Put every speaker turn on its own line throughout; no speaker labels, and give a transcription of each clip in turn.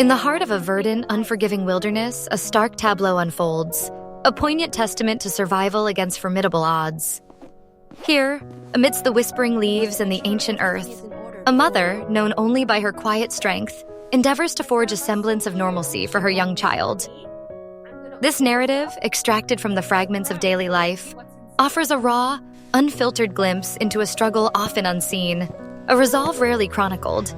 In the heart of a verdant, unforgiving wilderness, a stark tableau unfolds, a poignant testament to survival against formidable odds. Here, amidst the whispering leaves and the ancient earth, a mother, known only by her quiet strength, endeavors to forge a semblance of normalcy for her young child. This narrative, extracted from the fragments of daily life, offers a raw, unfiltered glimpse into a struggle often unseen, a resolve rarely chronicled.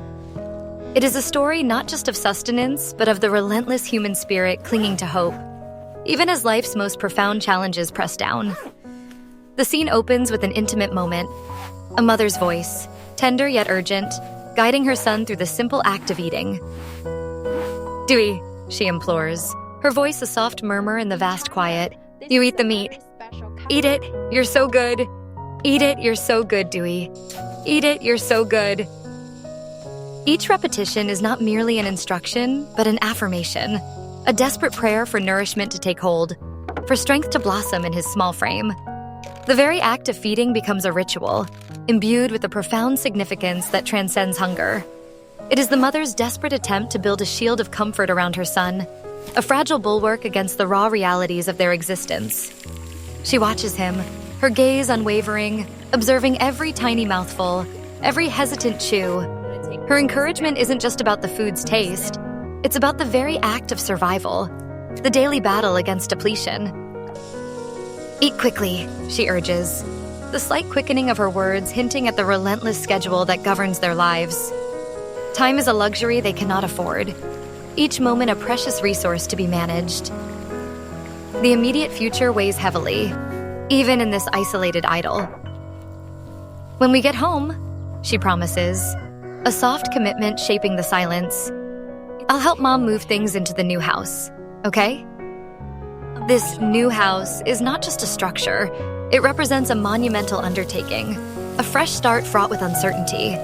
It is a story not just of sustenance, but of the relentless human spirit clinging to hope, even as life's most profound challenges press down. The scene opens with an intimate moment, a mother's voice, tender yet urgent, guiding her son through the simple act of eating. "Dewey," she implores, her voice a soft murmur in the vast quiet. "You eat the meat. Eat it, you're so good. Eat it, you're so good, Dewey. Eat it, you're so good." Each repetition is not merely an instruction, but an affirmation, a desperate prayer for nourishment to take hold, for strength to blossom in his small frame. The very act of feeding becomes a ritual, imbued with a profound significance that transcends hunger. It is the mother's desperate attempt to build a shield of comfort around her son, a fragile bulwark against the raw realities of their existence. She watches him, her gaze unwavering, observing every tiny mouthful, every hesitant chew. Her encouragement isn't just about the food's taste, it's about the very act of survival, the daily battle against depletion. "Eat quickly," she urges, the slight quickening of her words hinting at the relentless schedule that governs their lives. Time is a luxury they cannot afford, each moment a precious resource to be managed. The immediate future weighs heavily, even in this isolated idyll. "When we get home," she promises, a soft commitment shaping the silence, "I'll help Mom move things into the new house, okay?" This new house is not just a structure, it represents a monumental undertaking, a fresh start fraught with uncertainty.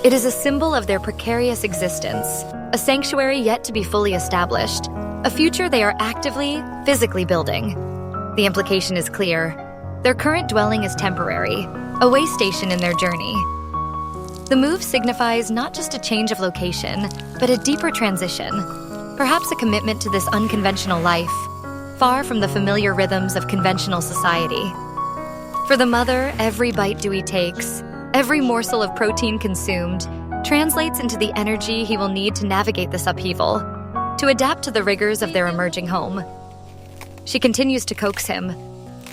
It is a symbol of their precarious existence, a sanctuary yet to be fully established, a future they are actively, physically building. The implication is clear. Their current dwelling is temporary, a way station in their journey. The move signifies not just a change of location, but a deeper transition, perhaps a commitment to this unconventional life, far from the familiar rhythms of conventional society. For the mother, every bite Dewey takes, every morsel of protein consumed, translates into the energy he will need to navigate this upheaval, to adapt to the rigors of their emerging home. She continues to coax him,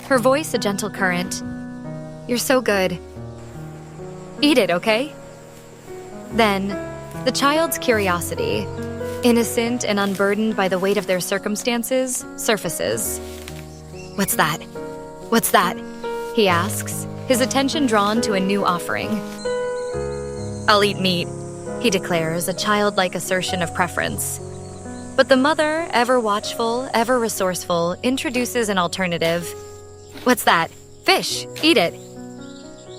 her voice a gentle current. "You're so good. Eat it, okay?" Then, the child's curiosity, innocent and unburdened by the weight of their circumstances, surfaces. "What's that? What's that?" he asks, his attention drawn to a new offering. "I'll eat meat," he declares, a childlike assertion of preference. But the mother, ever watchful, ever resourceful, introduces an alternative. "What's that? Fish. Eat it."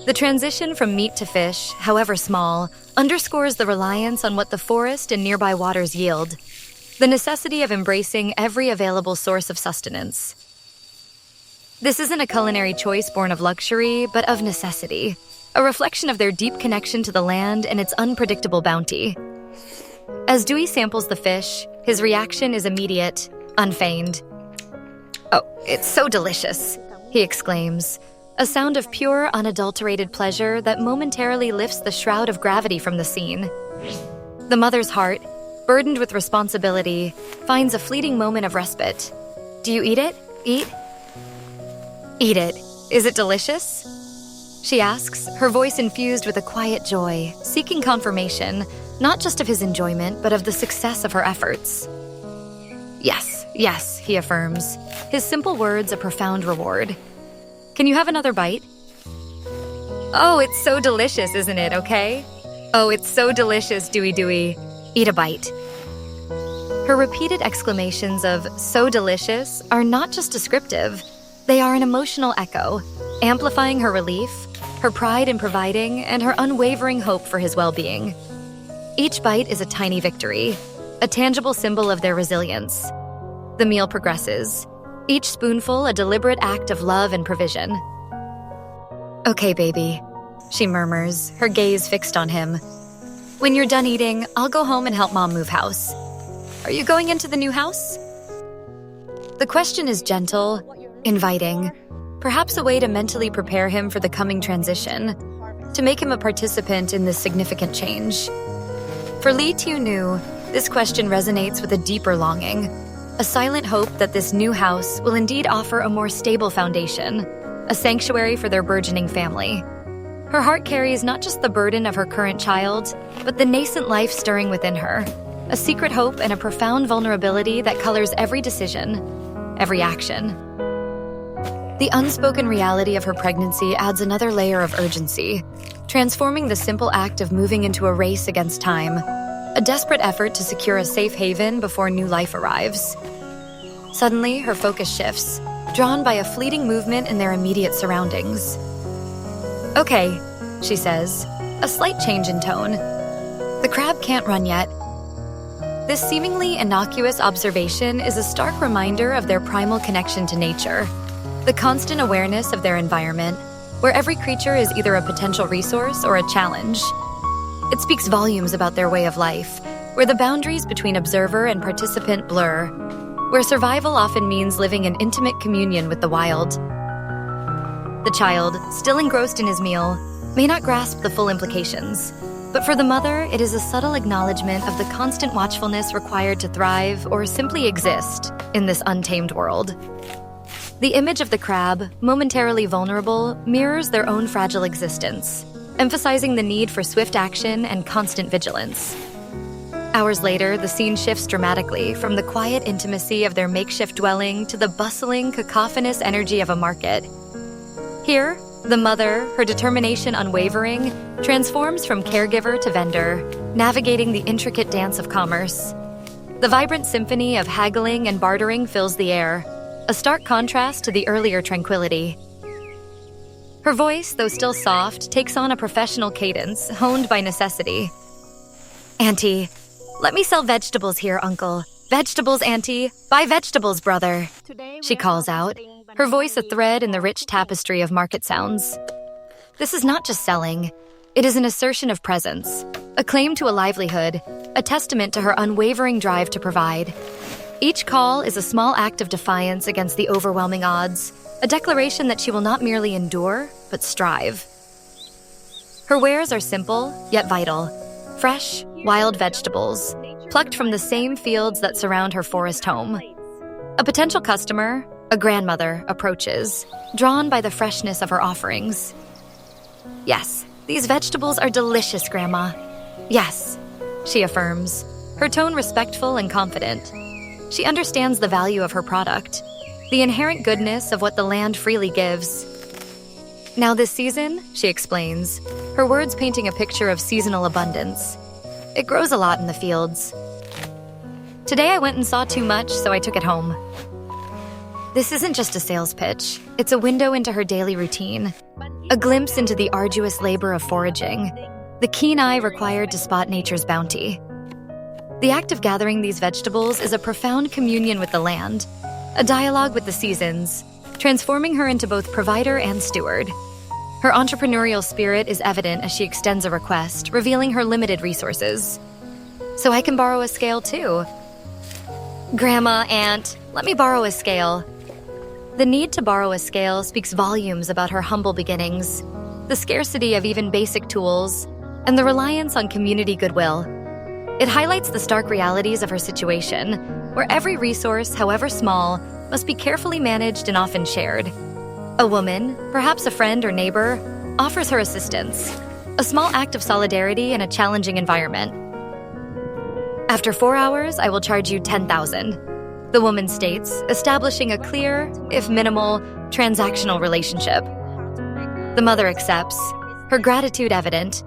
The transition from meat to fish, however small, underscores the reliance on what the forest and nearby waters yield, the necessity of embracing every available source of sustenance. This isn't a culinary choice born of luxury, but of necessity, a reflection of their deep connection to the land and its unpredictable bounty. As Dewey samples the fish, his reaction is immediate, unfeigned. "Oh, it's so delicious," he exclaims, a sound of pure, unadulterated pleasure that momentarily lifts the shroud of gravity from the scene. The mother's heart, burdened with responsibility, finds a fleeting moment of respite. "Do you eat it? Eat it. Is it delicious?" she asks, her voice infused with a quiet joy, seeking confirmation, not just of his enjoyment, but of the success of her efforts. Yes, yes, he affirms, his simple words a profound reward. "Can you have another bite?" "Oh, it's so delicious, isn't it, okay? Oh, it's so delicious, Dewey Dewey. Eat a bite." Her repeated exclamations of "so delicious" are not just descriptive, they are an emotional echo, amplifying her relief, her pride in providing, and her unwavering hope for his well-being. Each bite is a tiny victory, a tangible symbol of their resilience. The meal progresses, each spoonful a deliberate act of love and provision. "Okay, baby," she murmurs, her gaze fixed on him. When you're done eating, I'll go home and help Mom move house. Are you going into the new house? The question is gentle, inviting, perhaps a way to mentally prepare him for the coming transition, to make him a participant in this significant change. For Tieu Nu, this question resonates with a deeper longing, a silent hope that this new house will indeed offer a more stable foundation, a sanctuary for their burgeoning family. Her heart carries not just the burden of her current child, but the nascent life stirring within her, a secret hope and a profound vulnerability that colors every decision, every action. The unspoken reality of her pregnancy adds another layer of urgency, transforming the simple act of moving into a race against time, a desperate effort to secure a safe haven before new life arrives. Suddenly, her focus shifts, drawn by a fleeting movement in their immediate surroundings. "Okay," she says, a slight change in tone. "The crab can't run yet." This seemingly innocuous observation is a stark reminder of their primal connection to nature, the constant awareness of their environment, where every creature is either a potential resource or a challenge. It speaks volumes about their way of life, where the boundaries between observer and participant blur, where survival often means living in intimate communion with the wild. The child, still engrossed in his meal, may not grasp the full implications, but for the mother, it is a subtle acknowledgement of the constant watchfulness required to thrive or simply exist in this untamed world. The image of the crab, momentarily vulnerable, mirrors their own fragile existence, emphasizing the need for swift action and constant vigilance. Hours later, the scene shifts dramatically from the quiet intimacy of their makeshift dwelling to the bustling, cacophonous energy of a market. Here, the mother, her determination unwavering, transforms from caregiver to vendor, navigating the intricate dance of commerce. The vibrant symphony of haggling and bartering fills the air, a stark contrast to the earlier tranquility. Her voice, though still soft, takes on a professional cadence, honed by necessity. "Auntie, let me sell vegetables here, Uncle. Vegetables, Auntie. Buy vegetables, brother," she calls out, her voice a thread in the rich tapestry of market sounds. This is not just selling. It is an assertion of presence, a claim to a livelihood, a testament to her unwavering drive to provide. Each call is a small act of defiance against the overwhelming odds, a declaration that she will not merely endure, but strive. Her wares are simple, yet vital. Fresh, wild vegetables, plucked from the same fields that surround her forest home. A potential customer, a grandmother, approaches, drawn by the freshness of her offerings. "Yes, these vegetables are delicious, Grandma." "Yes," she affirms, her tone respectful and confident. She understands the value of her product, the inherent goodness of what the land freely gives. "Now this season," she explains, her words painting a picture of seasonal abundance. "It grows a lot in the fields. Today I went and saw too much, so I took it home." This isn't just a sales pitch. It's a window into her daily routine, a glimpse into the arduous labor of foraging, the keen eye required to spot nature's bounty. The act of gathering these vegetables is a profound communion with the land, a dialogue with the seasons, transforming her into both provider and steward. Her entrepreneurial spirit is evident as she extends a request, revealing her limited resources. "So I can borrow a scale too." "Grandma, Aunt, let me borrow a scale." The need to borrow a scale speaks volumes about her humble beginnings, the scarcity of even basic tools, and the reliance on community goodwill. It highlights the stark realities of her situation, where every resource, however small, must be carefully managed and often shared. A woman, perhaps a friend or neighbor, offers her assistance, a small act of solidarity in a challenging environment. "After 4 hours, I will charge you 10,000, the woman states, establishing a clear, if minimal, transactional relationship. The mother accepts, her gratitude evident.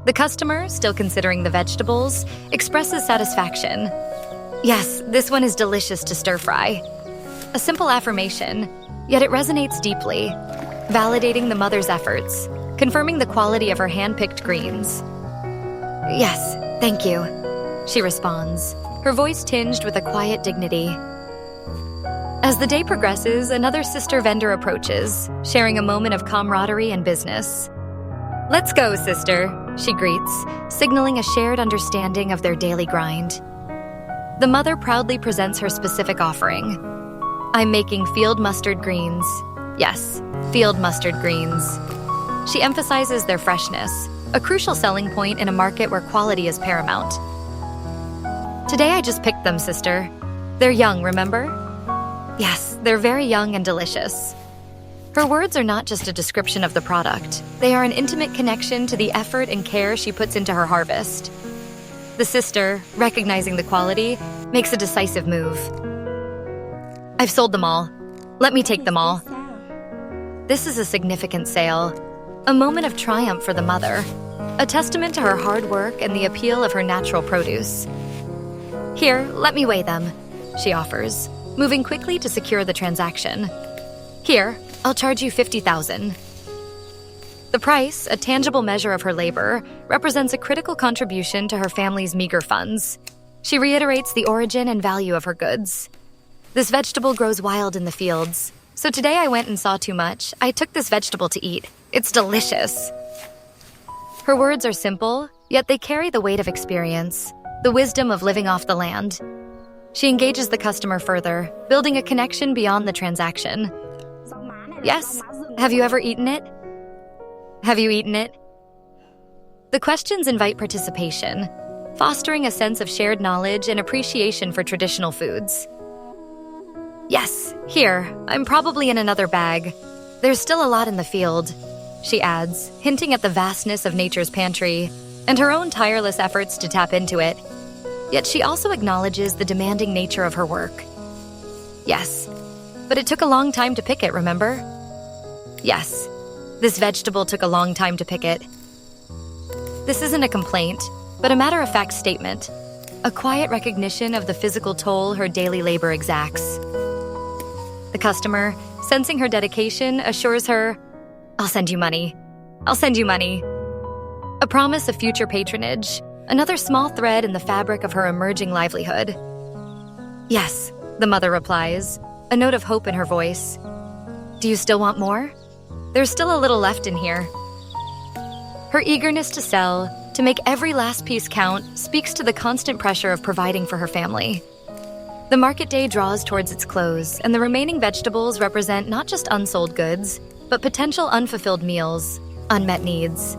The customer, still considering the vegetables, expresses satisfaction. "Yes, this one is delicious to stir-fry." A simple affirmation, yet it resonates deeply, validating the mother's efforts, confirming the quality of her hand-picked greens. "Yes, thank you," she responds, her voice tinged with a quiet dignity. As the day progresses, another sister vendor approaches, sharing a moment of camaraderie and business. Let's go, sister, she greets, signaling a shared understanding of their daily grind. The mother proudly presents her specific offering. I'm making field mustard greens. Yes, field mustard greens. She emphasizes their freshness, a crucial selling point in a market where quality is paramount. Today I just picked them, sister. They're young, remember? Yes, they're very young and delicious. Her words are not just a description of the product. They are an intimate connection to the effort and care she puts into her harvest. The sister, recognizing the quality, makes a decisive move. I've sold them all. Let me take them all. This is a significant sale, a moment of triumph for the mother, a testament to her hard work and the appeal of her natural produce. Here, let me weigh them, she offers, moving quickly to secure the transaction. Here, I'll charge you $50,000. The price, a tangible measure of her labor, represents a critical contribution to her family's meager funds. She reiterates the origin and value of her goods. This vegetable grows wild in the fields, so today I went and saw too much. I took this vegetable to eat. It's delicious. Her words are simple, yet they carry the weight of experience, the wisdom of living off the land. She engages the customer further, building a connection beyond the transaction. Yes, have you ever eaten it? Have you eaten it? The questions invite participation, fostering a sense of shared knowledge and appreciation for traditional foods. Yes, here, I'm probably in another bag. There's still a lot in the field, she adds, hinting at the vastness of nature's pantry and her own tireless efforts to tap into it. Yet she also acknowledges the demanding nature of her work. Yes, but it took a long time to pick it, remember? Yes, this vegetable took a long time to pick it. This isn't a complaint, but a matter-of-fact statement, a quiet recognition of the physical toll her daily labor exacts. The customer, sensing her dedication, assures her, I'll send you money. I'll send you money. A promise of future patronage, another small thread in the fabric of her emerging livelihood. Yes, the mother replies, a note of hope in her voice. Do you still want more? There's still a little left in here. Her eagerness to sell, to make every last piece count, speaks to the constant pressure of providing for her family. The market day draws towards its close, and the remaining vegetables represent not just unsold goods, but potential unfulfilled meals, unmet needs.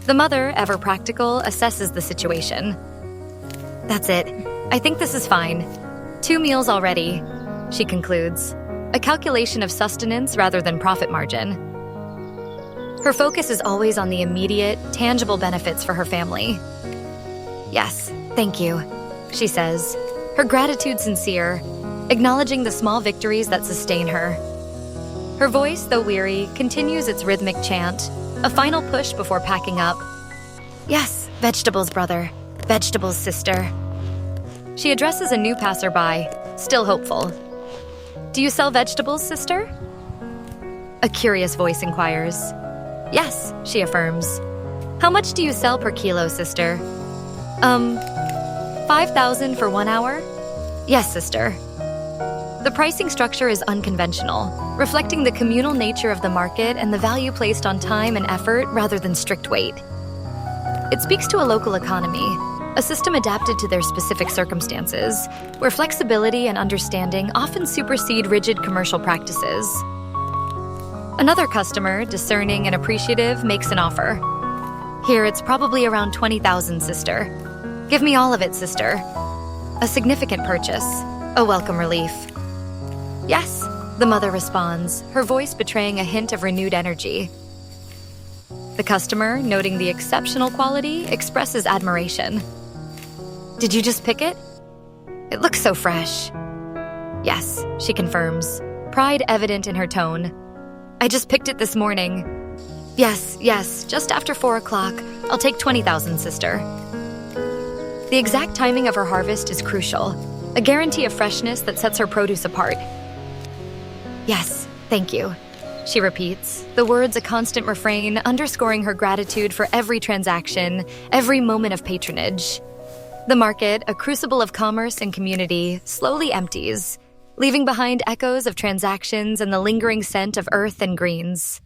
The mother, ever practical, assesses the situation. That's it. I think this is fine. 2 meals already, she concludes, a calculation of sustenance rather than profit margin. Her focus is always on the immediate, tangible benefits for her family. Yes, thank you, she says, her gratitude sincere, acknowledging the small victories that sustain her. Her voice, though weary, continues its rhythmic chant, a final push before packing up. Yes, vegetables, brother. Vegetables, sister. She addresses a new passerby, still hopeful. Do you sell vegetables, sister? A curious voice inquires. Yes, she affirms. How much do you sell per kilo, sister? 5,000 for 1 hour? Yes, sister. The pricing structure is unconventional, reflecting the communal nature of the market and the value placed on time and effort rather than strict weight. It speaks to a local economy, a system adapted to their specific circumstances, where flexibility and understanding often supersede rigid commercial practices. Another customer, discerning and appreciative, makes an offer. Here, it's probably around 20,000, sister. Give me all of it, sister. A significant purchase, a welcome relief. Yes, the mother responds, her voice betraying a hint of renewed energy. The customer, noting the exceptional quality, expresses admiration. Did you just pick it? It looks so fresh. Yes, she confirms, pride evident in her tone. I just picked it this morning. Yes, just after 4 o'clock. I'll take 20,000, sister. The exact timing of her harvest is crucial, a guarantee of freshness that sets her produce apart. Yes, thank you, she repeats, the words a constant refrain, underscoring her gratitude for every transaction, every moment of patronage. The market, a crucible of commerce and community, slowly empties, leaving behind echoes of transactions and the lingering scent of earth and greens.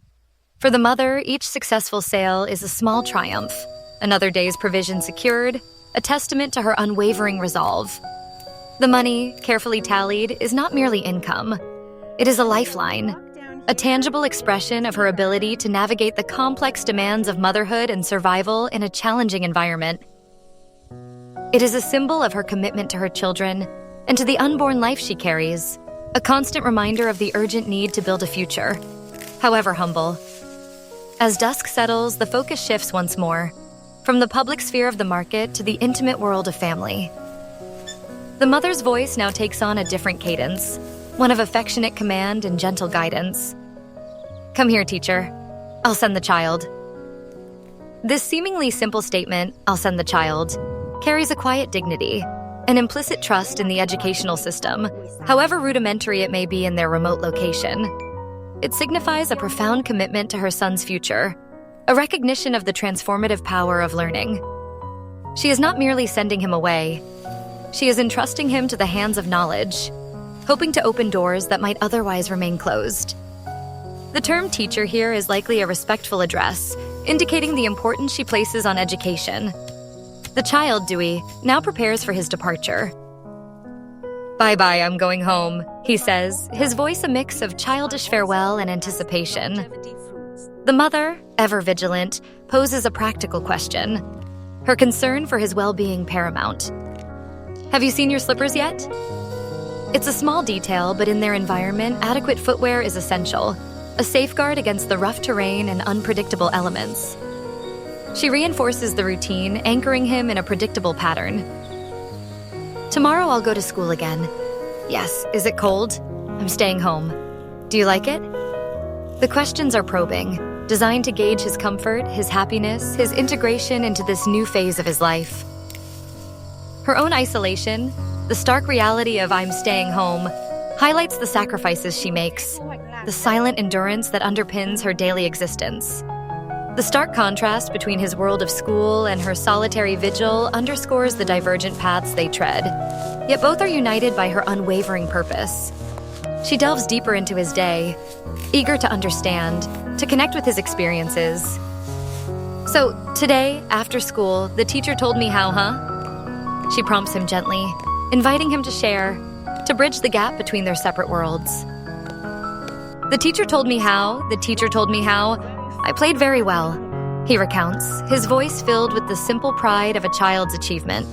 For the mother, each successful sale is a small triumph, another day's provision secured, a testament to her unwavering resolve. The money, carefully tallied, is not merely income. It is a lifeline, a tangible expression of her ability to navigate the complex demands of motherhood and survival in a challenging environment. It is a symbol of her commitment to her children and to the unborn life she carries, a constant reminder of the urgent need to build a future, however humble. As dusk settles, the focus shifts once more, from the public sphere of the market to the intimate world of family. The mother's voice now takes on a different cadence, one of affectionate command and gentle guidance. "Come here, teacher. I'll send the child." This seemingly simple statement, "I'll send the child," carries a quiet dignity, an implicit trust in the educational system, however rudimentary it may be in their remote location. It signifies a profound commitment to her son's future, a recognition of the transformative power of learning. She is not merely sending him away. She is entrusting him to the hands of knowledge, hoping to open doors that might otherwise remain closed. The term teacher here is likely a respectful address, indicating the importance she places on education. The child, Dewey, now prepares for his departure. "Bye-bye, I'm going home," he says, his voice a mix of childish farewell and anticipation. The mother, ever vigilant, poses a practical question, her concern for his well-being paramount. "Have you seen your slippers yet?" It's a small detail, but in their environment, adequate footwear is essential, a safeguard against the rough terrain and unpredictable elements. She reinforces the routine, anchoring him in a predictable pattern. "Tomorrow I'll go to school again. Yes, is it cold? I'm staying home. Do you like it?" The questions are probing, designed to gauge his comfort, his happiness, his integration into this new phase of his life. Her own isolation, the stark reality of "I'm staying home," highlights the sacrifices she makes, the silent endurance that underpins her daily existence. The stark contrast between his world of school and her solitary vigil underscores the divergent paths they tread, yet both are united by her unwavering purpose. She delves deeper into his day, eager to understand, to connect with his experiences. "So, today, after school, the teacher told me how, huh?" She prompts him gently, inviting him to share, to bridge the gap between their separate worlds. The teacher told me how, I played very well," he recounts, his voice filled with the simple pride of a child's achievement.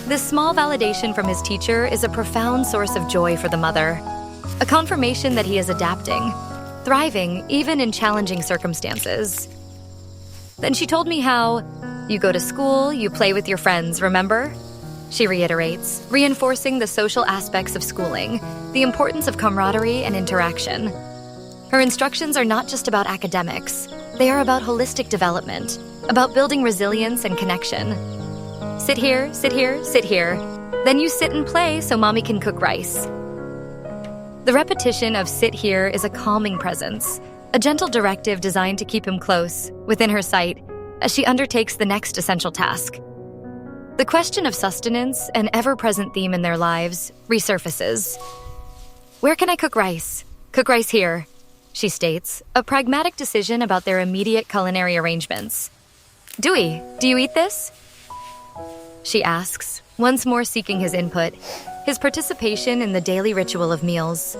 This small validation from his teacher is a profound source of joy for the mother, a confirmation that he is adapting, thriving even in challenging circumstances. Then she told me how, "You go to school, you play with your friends, remember?" She reiterates, reinforcing the social aspects of schooling, the importance of camaraderie and interaction. Her instructions are not just about academics. They are about holistic development, about building resilience and connection. "Sit here, sit here, sit here. Then you sit and play so mommy can cook rice." The repetition of "sit here" is a calming presence, a gentle directive designed to keep him close, within her sight, as she undertakes the next essential task. The question of sustenance, an ever-present theme in their lives, resurfaces. "Where can I cook rice?" "Cook rice here," she states, a pragmatic decision about their immediate culinary arrangements. "Dewey, do you eat this?" she asks, once more seeking his input, his participation in the daily ritual of meals.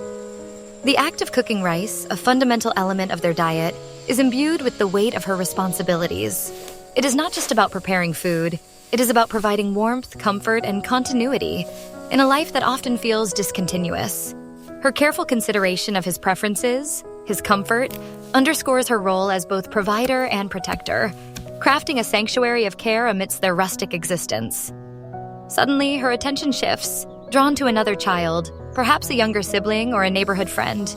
The act of cooking rice, a fundamental element of their diet, is imbued with the weight of her responsibilities. It is not just about preparing food, it is about providing warmth, comfort, and continuity in a life that often feels discontinuous. Her careful consideration of his preferences, his comfort, underscores her role as both provider and protector, crafting a sanctuary of care amidst their rustic existence. Suddenly, her attention shifts, drawn to another child, perhaps a younger sibling or a neighborhood friend.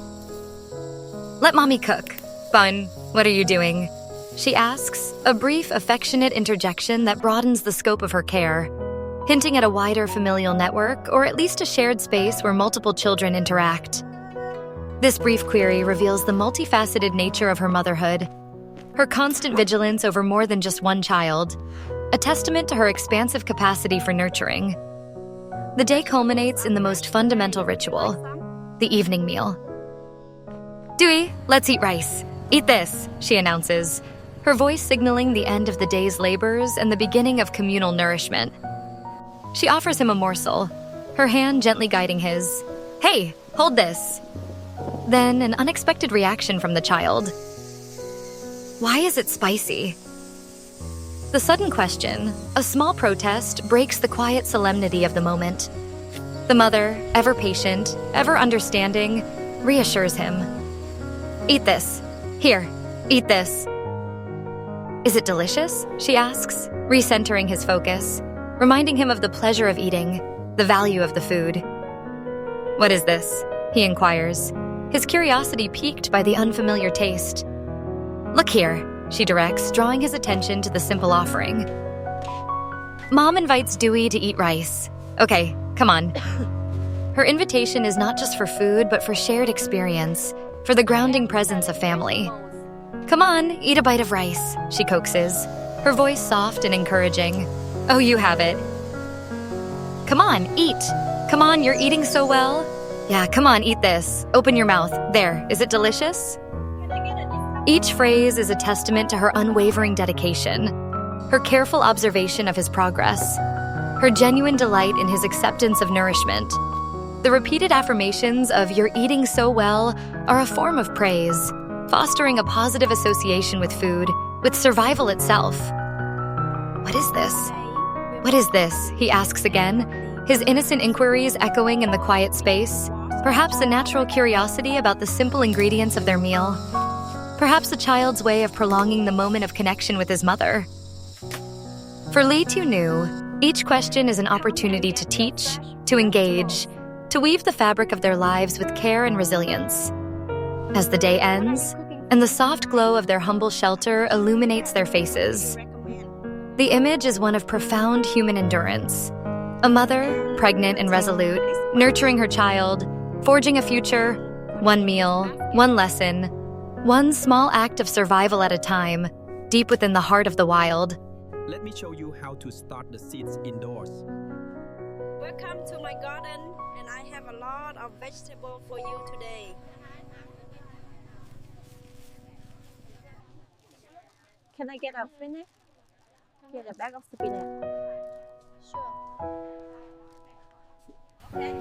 "Let mommy cook." "Fun. What are you doing?" she asks, a brief, affectionate interjection that broadens the scope of her care, hinting at a wider familial network or at least a shared space where multiple children interact. This brief query reveals the multifaceted nature of her motherhood, her constant vigilance over more than just one child, a testament to her expansive capacity for nurturing. The day culminates in the most fundamental ritual, the evening meal. "Dewey, let's eat rice. Eat this, she announces, her voice signaling the end of the day's labors and the beginning of communal nourishment. She offers him a morsel, her hand gently guiding his. Hey, hold this. Then an unexpected reaction from the child. Why is it spicy? The sudden question, a small protest, breaks the quiet solemnity of the moment. The mother, ever patient, ever understanding, reassures him. Eat this. Here, eat this. Is it delicious? She asks, recentering his focus, reminding him of the pleasure of eating, the value of the food. What is this? He inquires, his curiosity piqued by the unfamiliar taste. Look here, she directs, drawing his attention to the simple offering. Mom invites Dewey to eat rice. Okay, come on. Her invitation is not just for food, but for shared experience, for the grounding presence of family. Come on, eat a bite of rice, she coaxes, her voice soft and encouraging. Oh, you have it. Come on, eat. Come on, you're eating so well. Yeah, come on, eat this. Open your mouth. There, is it delicious? Each phrase is a testament to her unwavering dedication, her careful observation of his progress, her genuine delight in his acceptance of nourishment. The repeated affirmations of "you're eating so well" are a form of praise, fostering a positive association with food, with survival itself. What is this? What is this? He asks again, his innocent inquiries echoing in the quiet space, perhaps a natural curiosity about the simple ingredients of their meal. Perhaps a child's way of prolonging the moment of connection with his mother. For Tieu Nu, each question is an opportunity to teach, to engage, to weave the fabric of their lives with care and resilience. As the day ends, and the soft glow of their humble shelter illuminates their faces, the image is one of profound human endurance. A mother, pregnant and resolute, nurturing her child, forging a future, one meal, one lesson, one small act of survival at a time, deep within the heart of the wild.
Let me show you how to start the seeds indoors.
Welcome to my garden, and I have a lot of vegetables for you today.
Can I get a spinach? Get a bag of spinach.
Sure. Okay.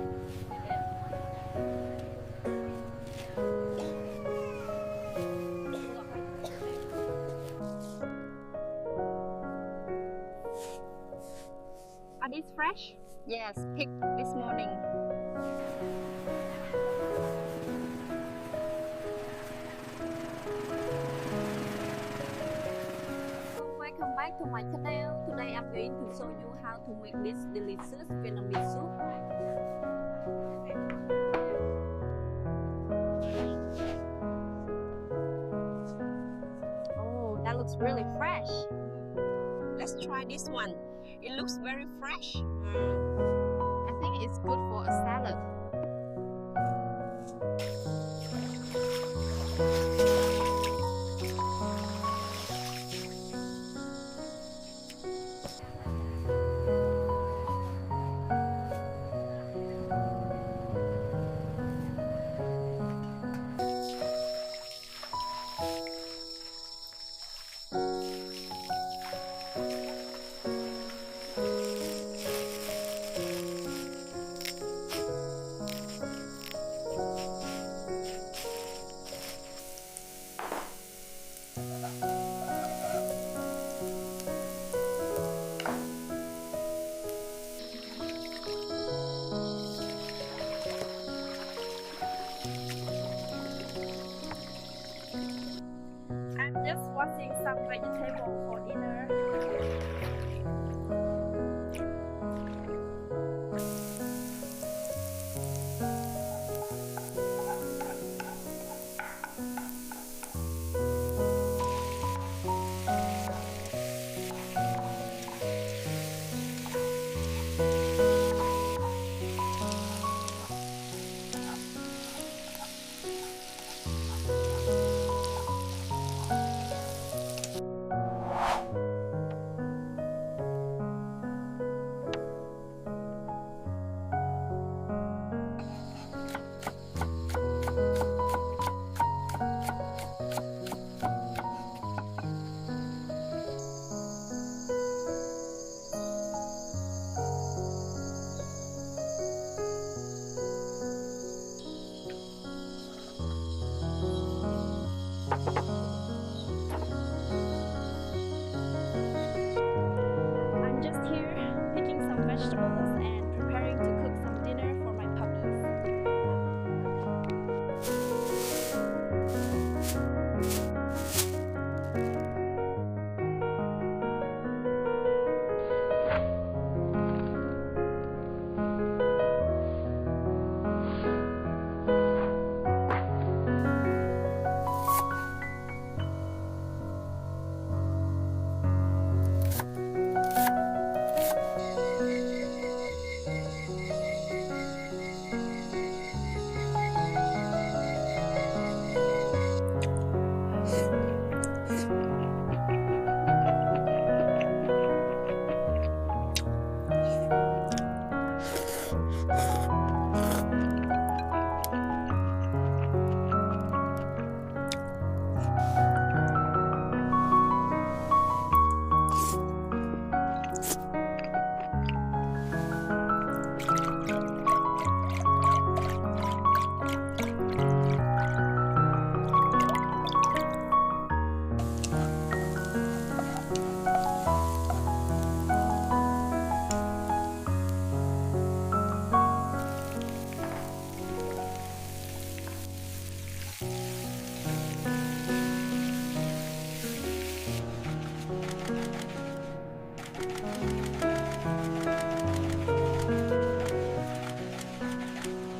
Are these fresh?
Yes, picked this morning.
Welcome back to my channel. Today I'm going to show you how to make this delicious Vietnamese soup. Oh, that looks really fresh.
Let's try this one. It looks very fresh.
I think it's good for a salad.